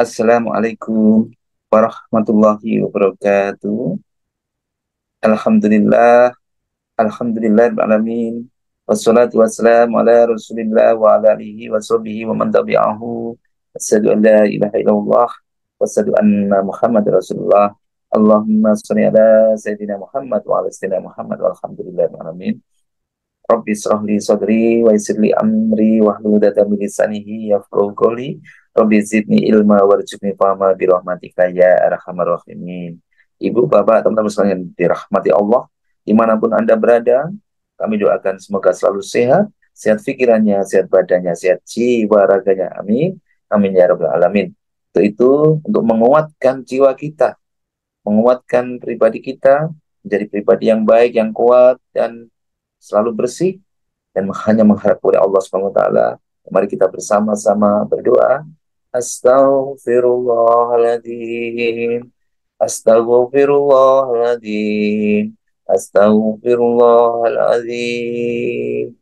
Assalamualaikum warahmatullahi wabarakatuh. Alhamdulillah, alhamdulillah alamin. Wassalatu wassalamu ala Rasulillah wa ala alihi wa sahbihi wa man tabi'ahu. Asyhadu an la ilaha illallah wa asyhadu anna Muhammad Rasulullah. Allahumma shalli ala Sayyidina Muhammad wa ala Sayyidina Muhammad walhamdulillah alamin. Rabbi israh li sadri wa yassir li amri wahlul 'uqdatam min lisanihi yafqahu qawli. Rabbi zidni ilma warzuqni fahma bi rahmatika ya arhamar rahimin. Ibu, Bapak, teman-teman sekalian dirahmati Allah, dimanapun Anda berada, kami doakan semoga selalu sehat, sehat pikirannya, sehat badannya, sehat jiwa raganya. Amin. Amin ya rabbal alamin. Untuk itu, untuk menguatkan jiwa kita, menguatkan pribadi kita, menjadi pribadi yang baik, yang kuat, dan selalu bersih, dan hanya mengharap kepada Allah Subhanahu wa taala. Mari kita bersama-sama berdoa. Astaghfirullahaladzim. Astaghfirullahaladzim. Astaghfirullahaladzim.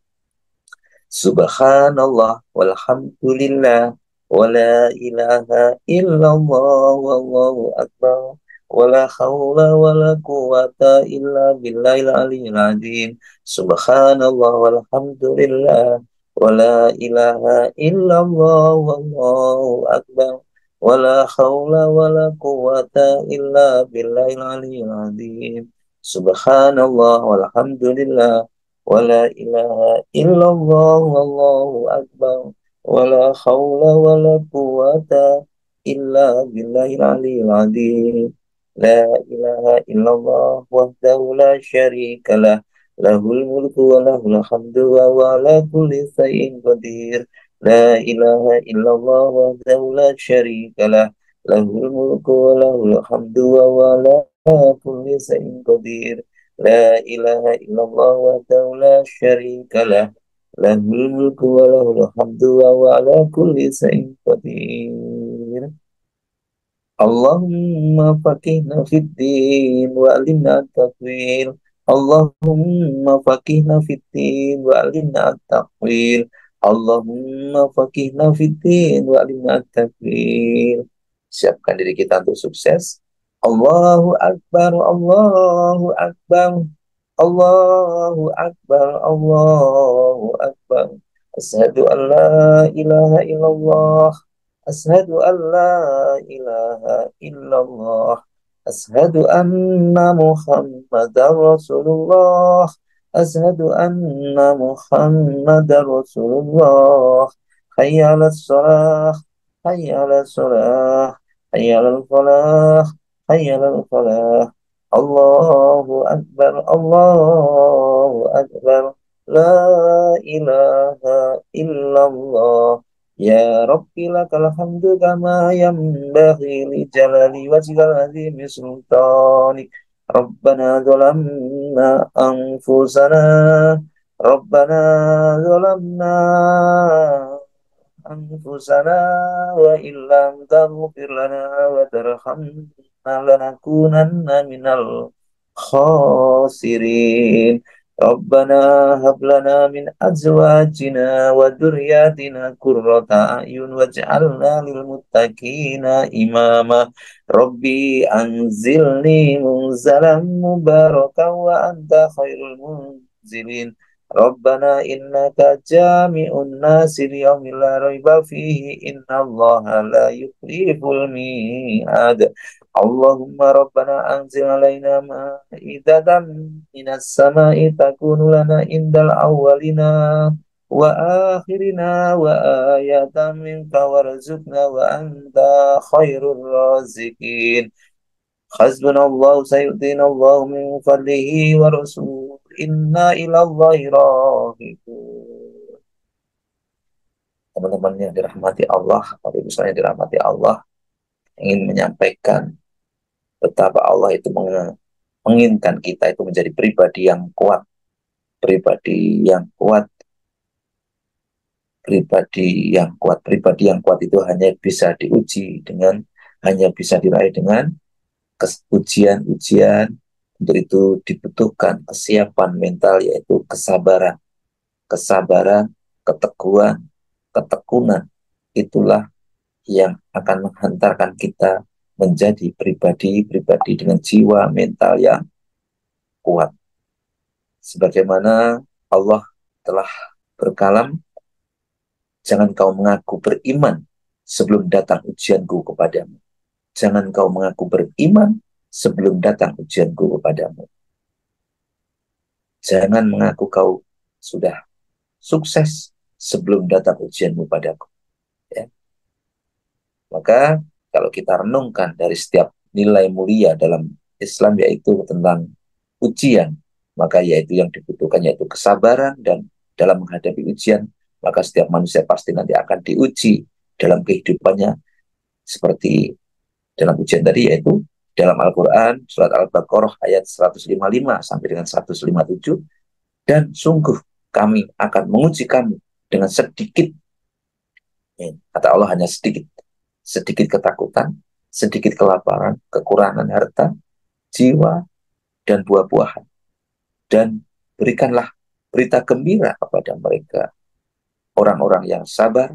Subhanallah walhamdulillah wala ilaha illallah wallahu akbar wala haula wala quwata illa billahil aliyyil azim. Subhanallah walhamdulillah wala ilaha illallah wallahu akbar wala haula wala quwata illa billahil aliyyil azim. Subhanallah walhamdulillah wala ilaha illallah wallahu akbar wala haula wala quwata illa billahil aliyyil azim. La ilaha illallah wahdahu la syarika lah, lahul mulku wa lahul hamdu wa huwa ala kulli syai'in qadir. La ilaha illallah wahdahu la syarika lah, lahul mulku wa lahul hamdu wa huwa ala kulli syai'in qadir. La ilaha illallah wahdahu la syarika lah, lahul mulku wa lahul hamdu wa huwa ala kulli syai'in qadir. Allahumma faqihna fid din wa alimna at-taqwil. Allahumma faqihna fid din wa alimna at-taqwil. Allahumma faqihna fid din wa alimna at-taqwil. Siapkan diri kita untuk sukses. Allahu Akbar, Allahu Akbar, Allahu Akbar, Allahu Akbar. Asyhadu an la ilaha illallah. Asyhadu an la ilaha illallah. Asyhadu anna Muhammadar Rasulullah. Asyhadu anna Muhammadar Rasulullah. Hayya 'alas shalah, hayya 'alas shalah, hayya 'alal falah, hayya 'alal falah. Allahu Akbar, Allahu Akbar. La ilaha illallah. Ya Rabbi lakal hamdu kama yanbaghi li jalali wajhikal azimi sultanik. Rabbana zalamna anfusana. Rabbana zalamna anfusana wa illam taghfir lana wa tarhamna lanakunanna minal khasirin. Rabbana hab lana min azwajina wa dzurriyyatina qurrata a'yun waj'alna lil muttaqina imama. Rabbi anzilni munzalan mubarakan wa anta khairul munzilin. Rabbana innaka jami'un nasi liyaumin la raiba fihi innallaha la yukhliful mi'ad. Allahumma rabbana anzil alaina ma'idatan minas sama'i takunu lana indal awwalina wa akhirina wa ayatan minka warzuqna wa anta khairur razikin. Hasbunallahu sayyidinallahu min fadlihi wa rasul. Inna ilallahi raghibun. Teman-teman yang dirahmati Allah, Bapak Ibu sekalian yang dirahmati Allah, ingin menyampaikan betapa Allah itu menginginkan kita itu menjadi pribadi yang kuat, pribadi yang kuat, pribadi yang kuat. Pribadi yang kuat itu hanya bisa diuji dengan, hanya bisa diraih dengan ujian-ujian. Untuk itu dibutuhkan kesiapan mental, yaitu kesabaran, kesabaran, keteguhan, ketekunan. Itulah yang akan menghantarkan kita menjadi pribadi-pribadi dengan jiwa mental yang kuat. Sebagaimana Allah telah berkalam, jangan kau mengaku beriman sebelum datang ujianku kepadamu. Jangan kau mengaku beriman sebelum datang ujianku kepadamu. Jangan mengaku kau sudah sukses sebelum datang ujianmu padaku. Ya. Maka kalau kita renungkan dari setiap nilai mulia dalam Islam, yaitu tentang ujian, maka yaitu yang dibutuhkan yaitu kesabaran, dan dalam menghadapi ujian maka setiap manusia pasti nanti akan diuji dalam kehidupannya, seperti dalam ujian tadi, yaitu dalam Al-Quran surat Al-Baqarah ayat 155 sampai dengan 157, dan sungguh kami akan menguji kamu dengan sedikit, kata Allah, hanya sedikit, sedikit ketakutan, sedikit kelaparan, kekurangan harta, jiwa, dan buah-buahan. Dan berikanlah berita gembira kepada mereka, orang-orang yang sabar,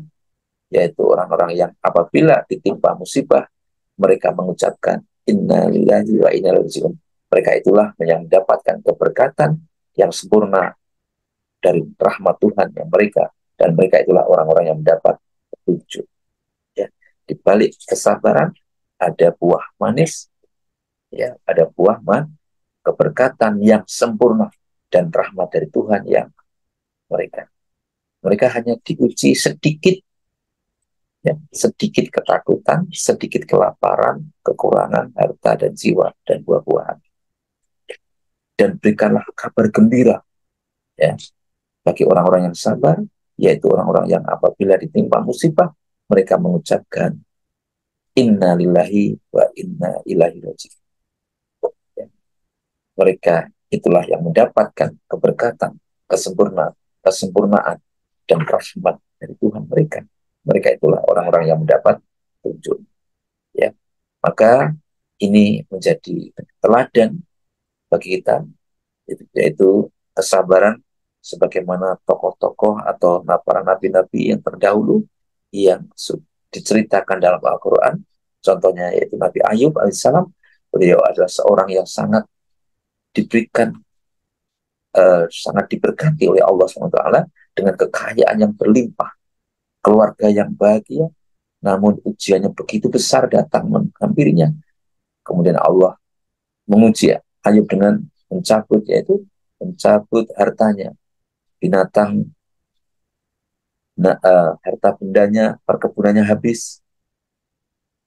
yaitu orang-orang yang apabila ditimpa musibah, mereka mengucapkan inna lillahi wa inna ilaihi raji'un. Mereka itulah yang mendapatkan keberkatan yang sempurna dari rahmat Tuhan yang mereka, dan mereka itulah orang-orang yang mendapat petunjuk. Ya, di balik kesabaran ada buah manis, ya, ada buah keberkatan yang sempurna dan rahmat dari Tuhan yang mereka hanya diuji sedikit, ya, sedikit ketakutan, sedikit kelaparan, kekurangan harta dan jiwa dan buah-buahan. Dan berikanlah kabar gembira, ya, bagi orang-orang yang sabar, yaitu orang-orang yang apabila ditimpa musibah, mereka mengucapkan inna lillahi wa inna ilaihi raji'un. Ya. Mereka itulah yang mendapatkan keberkatan, kesempurnaan, dan rahmat dari Tuhan mereka. Mereka itulah orang-orang yang mendapat tunjuk. Ya. Maka ini menjadi teladan bagi kita, yaitu kesabaran, sebagaimana tokoh-tokoh atau para nabi-nabi yang terdahulu yang diceritakan dalam Al-Quran. Contohnya yaitu Nabi Ayub alaihissalam. Beliau adalah seorang yang sangat diberikan, sangat diberkati oleh Allah SWT dengan kekayaan yang berlimpah, keluarga yang bahagia, namun ujiannya begitu besar datang menghampirinya. Kemudian Allah menguji Ayub dengan mencabut, yaitu mencabut hartanya, binatang, harta bendanya, perkebunannya habis,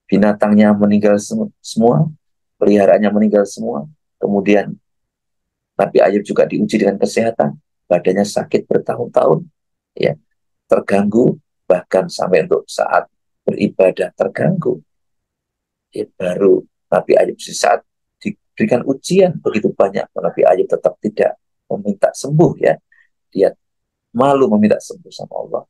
binatangnya meninggal semua, peliharaannya meninggal semua. Kemudian Nabi Ayub juga diuji dengan kesehatan, badannya sakit bertahun-tahun, ya, terganggu, bahkan sampai untuk saat beribadah terganggu. Ya, baru Nabi Ayub saat diberikan ujian begitu banyak, Nabi Ayub tetap tidak meminta sembuh, ya. Dia malu meminta sembuh sama Allah.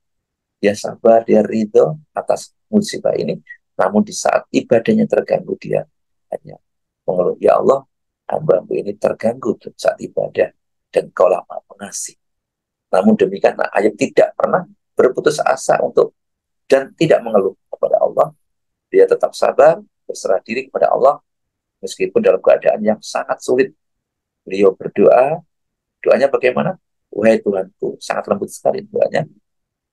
Dia sabar, dia ridho atas musibah ini. Namun di saat ibadahnya terganggu, dia hanya mengeluh, ya Allah, hamba-Mu ini terganggu saat ibadah, dan Kaulah Maha Pengasih. Namun demikian, Ayub tidak pernah berputus asa untuk dan tidak mengeluh kepada Allah. Dia tetap sabar, berserah diri kepada Allah, meskipun dalam keadaan yang sangat sulit. Beliau berdoa, doanya bagaimana? Wahai Tuhanku, sangat lembut sekali doanya.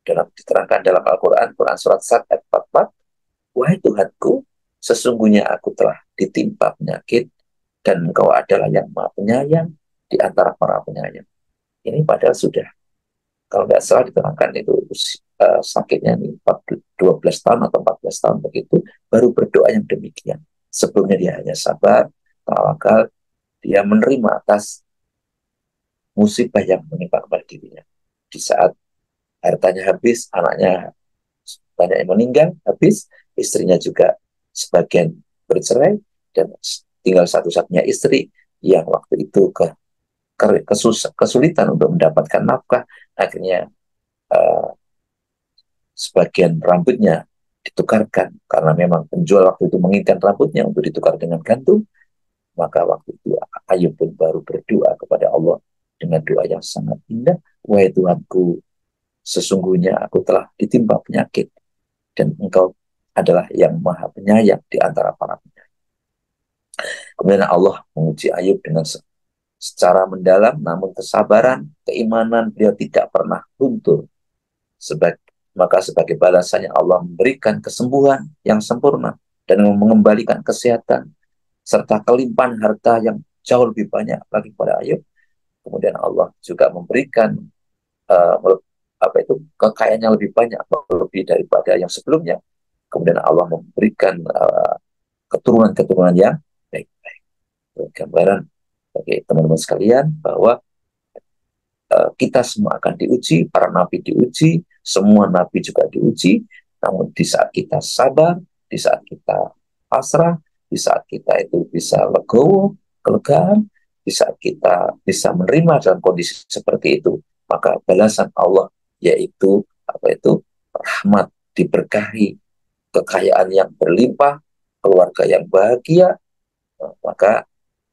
Diterangkan dalam Al-Quran, Quran surat Sad ayat 44, wahai Tuhanku, sesungguhnya aku telah ditimpa penyakit, dan Engkau adalah yang Maha Penyayang di antara para penyayang. Ini padahal sudah, kalau nggak salah diterangkan itu sakitnya ini 12 tahun atau 14 tahun begitu, baru berdoa yang demikian. Sebelumnya dia hanya sabar, tawakal, dia menerima atas musibah yang menimpa kepada dirinya. Di saat hartanya habis, anaknya banyak yang meninggal, habis, istrinya juga sebagian bercerai, dan tinggal satu-satunya istri yang waktu itu kesulitan untuk mendapatkan nafkah. Akhirnya sebagian rambutnya ditukarkan, karena memang penjual waktu itu menginginkan rambutnya untuk ditukar dengan gantung. Maka waktu itu Ayub pun baru berdoa kepada Allah dengan doa yang sangat indah, wahai Tuhanku, sesungguhnya aku telah ditimpa penyakit, dan Engkau adalah yang maha penyayang di antara para penyayang. Kemudian Allah menguji Ayub dengan secara mendalam, namun kesabaran, keimanan beliau tidak pernah luntur. Maka sebagai balasannya Allah memberikan kesembuhan yang sempurna dan mengembalikan kesehatan serta kelimpahan harta yang jauh lebih banyak lagi pada Ayub. Kemudian Allah juga memberikan uh, apa itu kekayaan yang lebih banyak, lebih daripada yang sebelumnya. Kemudian Allah memberikan keturunan-keturunan yang baik-baik. Gambaran bagi teman-teman sekalian bahwa kita semua akan diuji, para nabi diuji, semua nabi juga diuji, namun di saat kita sabar, di saat kita pasrah, di saat kita itu bisa legowo, kelegaan, di saat kita bisa menerima dalam kondisi seperti itu, maka balasan Allah yaitu apa itu rahmat, diberkahi, kekayaan yang berlimpah, keluarga yang bahagia, maka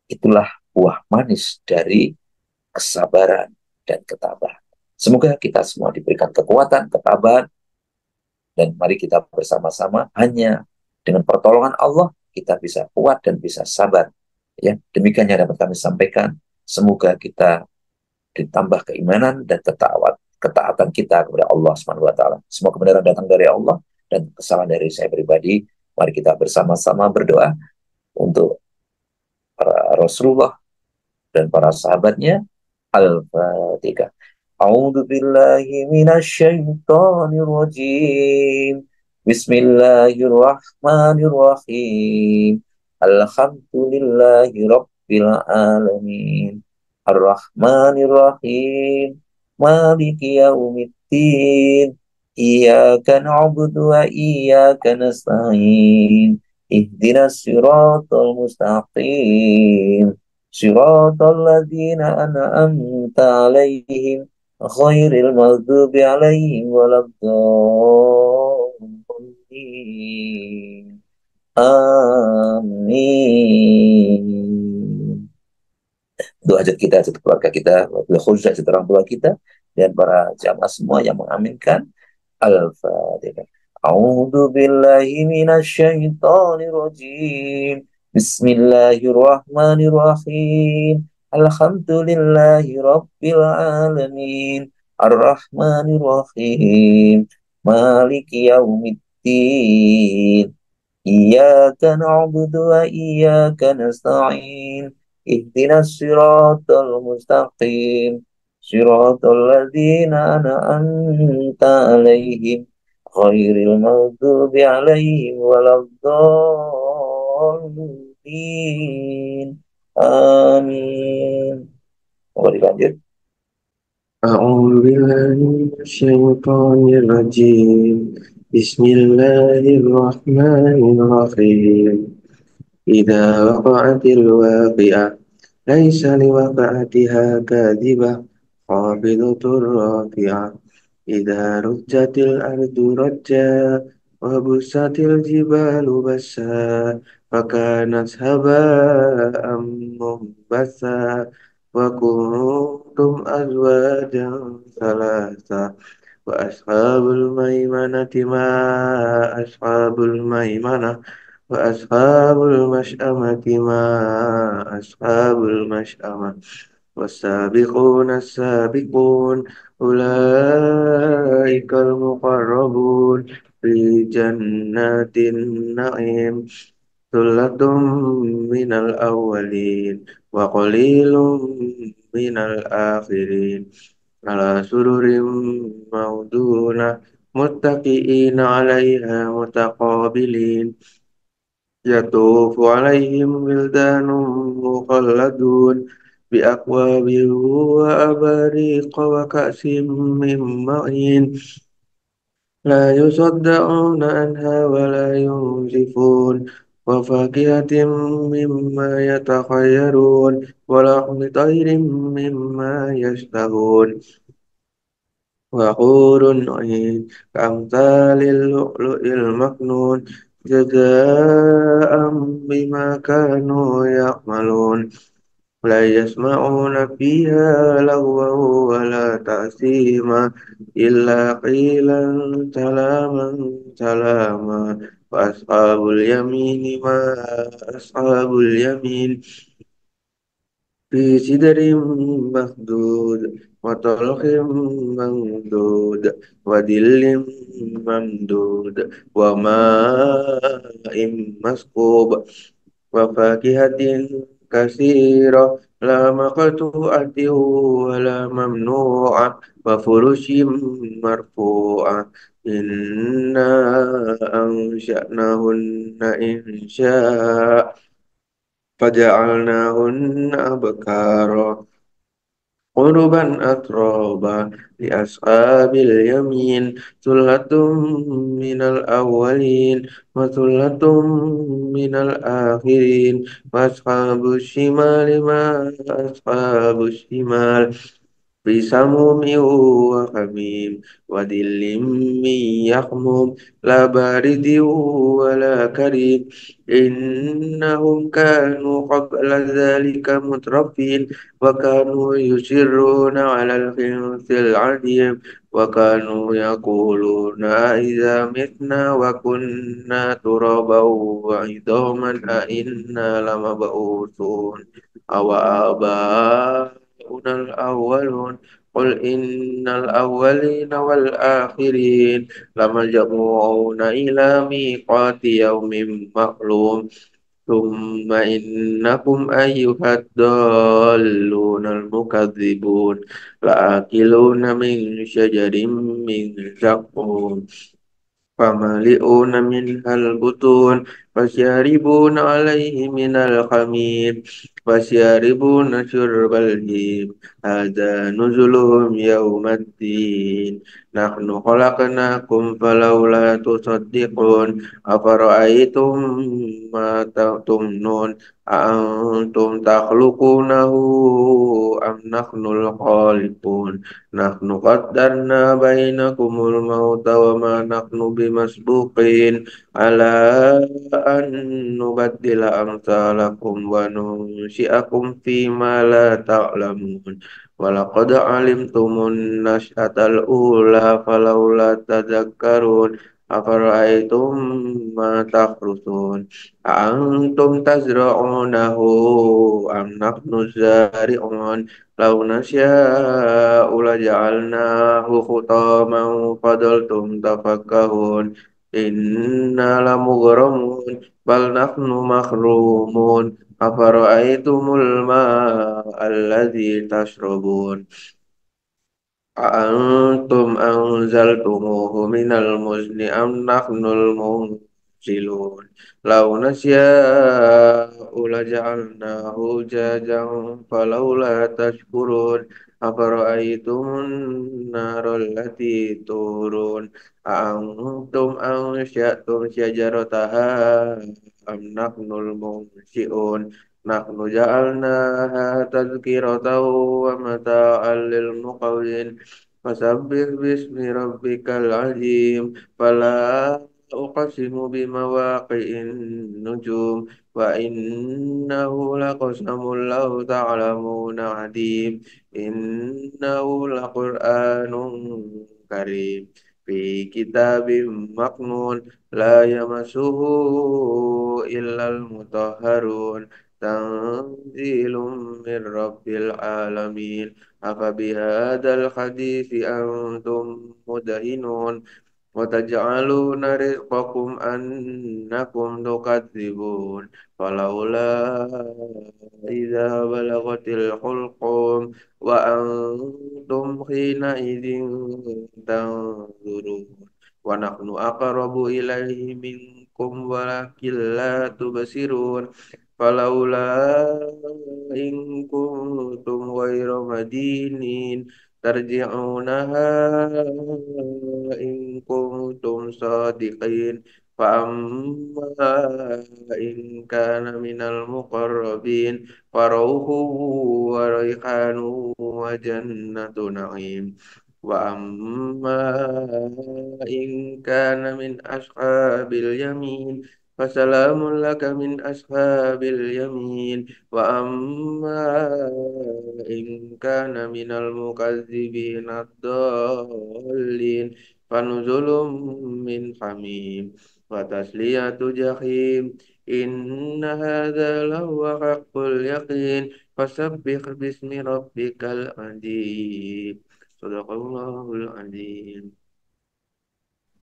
itulah buah manis dari kesabaran dan ketabahan. Semoga kita semua diberikan kekuatan, ketabahan, dan mari kita bersama-sama hanya dengan pertolongan Allah kita bisa kuat dan bisa sabar. Ya, demikian yang dapat kami sampaikan. Semoga kita ditambah keimanan dan ketaatan kita kepada Allah Subhanahu wa taala. Semua kebenaran datang dari Allah dan kesalahan dari saya pribadi. Mari kita bersama-sama berdoa untuk para Rasulullah dan para sahabatnya. Al-Fatihah. A'udzu billahi minasyaitonir rajim. Bismillahirrahmanirrahim. Alhamdulillahi rabbil alamin. Ar-Rahmanir-Rahim. Maliki yaumiddin. Iyyaka na'budu wa iyyaka nasta'in. Ihdinas siratal mustaqim. صراط الذين أنعمت عليهم غير المغضوب عليهم ولا الضالين آمين. Doa hajat kita, hajat keluarga kita, wabil khusus hajat orang tua kita, dan para jamaah semua yang mengaminkan. Al-Fatihah. A'udzu billahi minasyaitonir rajim. Bismillahirrahmanirrahim. Alhamdulillahi rabbil alamin. Ar-Rahmanirrahim. Maliki yaumiddin. Iyyaka na'budu wa iyyaka nasta'in. Ihdinas siratal mustaqim. Siratal ladzina an'amta 'alaihim ghairil maghdubi 'alaihim waladdallin. Amin. Mau dilanjut? أعوذ بالله من الشيطان الرجيم بسم الله الرحمن الرحيم إذا وقعت الواقعة ليس لوقعتها كاذبة خافضة رافعة إذا رجت الأرض رجا وبست الجبال بسا فكانت هباء منبثا وكنتم أزواجا ثلاثة وأصحاب الميمنة ما أصحاب الميمنة وأصحاب المشأمة ما أصحاب المشأمة والسابقون السابقون أولئك المقربون في جنات النعيم ثلة من الأولين وقليل من الآخرين على سرر موضونة متكئين عليها متقابلين يطوف عليهم ولدان مخلدون بأكواب وأباريق وكأس من معين لا يصدعون عنها ولا ينزفون وفاكهة مما يتخيرون ولحم طير مما يشتهون وحور عين كأمثال اللؤلؤ المكنون جزاء بما كانوا يعملون لا يسمعون فيها لغوا ولا تأثيما إلا قيلا سلاما سلاما وأصحاب اليمين ما أصحاب اليمين في سدر مخدود وطلح ممدود وظل ممدود وماء مسكوب وفاكهة كثيرة لا مقطوعة ولا ممنوعة وفرش مرفوعة إنا أنشأناهن إن شاء فجعلناهن أبكارا عربا أترابا لأصحاب اليمين ثلة من الأولين وثلة من الآخرين وأصحاب الشمال ما أصحاب الشمال في سموم وحميم وظل من يحموم لا بارد ولا كريم إنهم كانوا قبل ذلك مترفين وكانوا يصرون على الحنث العظيم وكانوا يقولون إذا متنا وكنا ترابا وعظاما أئنا لمبعوثون أو آباؤنا الأولون قل إن الأولين والآخرين لمجموعون إلى ميقات يوم معلوم ثم إنكم أيها الضالون المكذبون لآكلون من شجر من زقوم فمالئون منها البطون فشاربون عليه من الخمير فشاربون شرب الهيم هذا نزلهم يوم الدين نحن خلقناكم فلولا تصدقون أفرأيتم ما تمنون أأنتم تخلقونه أم نحن الخالقون نحن قدرنا بينكم الموت وما نحن بمسبوقين على أن نبدل أمثالكم وننشئكم فيما لا تعلمون ولقد علمتم النشأة الأولى فلولا تذكرون أفرأيتم ما تحرثون أأنتم تزرعونه أم نحن الزارعون لو نشاء لجعلناه خطاما فظلتم تفكهون إنا لمغرمون بل نحن محرومون أفرأيتم الماء الذي تشربون أأنتم أنزلتموه من المزن أم نحن المنزلون لو نشاء لجعلناه جاجا فلولا تشكرون أفرأيتم النار التي تورون أأنتم أنشأتم شجرتها أم نحن المنشئون نحن جعلناها تذكرة ومتاعا للمقوين فسبح باسم ربك العظيم فلا أقسم بمواقع النجوم وإنه لقسم لو تعلمون عظيم إنه لقرآن كريم في كتاب مكنون لا يمسه إلا المطهرون تنزيل من رب العالمين أفبهذا الحديث أنتم مدهنون وتجعلون رزقكم أنكم تكذبون فلولا إذا بلغت الحلقوم وأنتم حينئذ تنظرون ونحن أقرب إليه منكم ولكن لا تبصرون فلولا إن كنتم غير مدينين ترجعونها إن كنتم صادقين فأما إن كان من المقربين فروح وريحان وجنة نعيم وأما إن كان من أصحاب اليمين فسلام لك من أصحاب اليمين وأما إن كان من المكذبين الضالين فنزل من حميم وتصلية جحيم إن هذا لهو حق اليقين فسبح باسم ربك العظيم صدق الله العظيم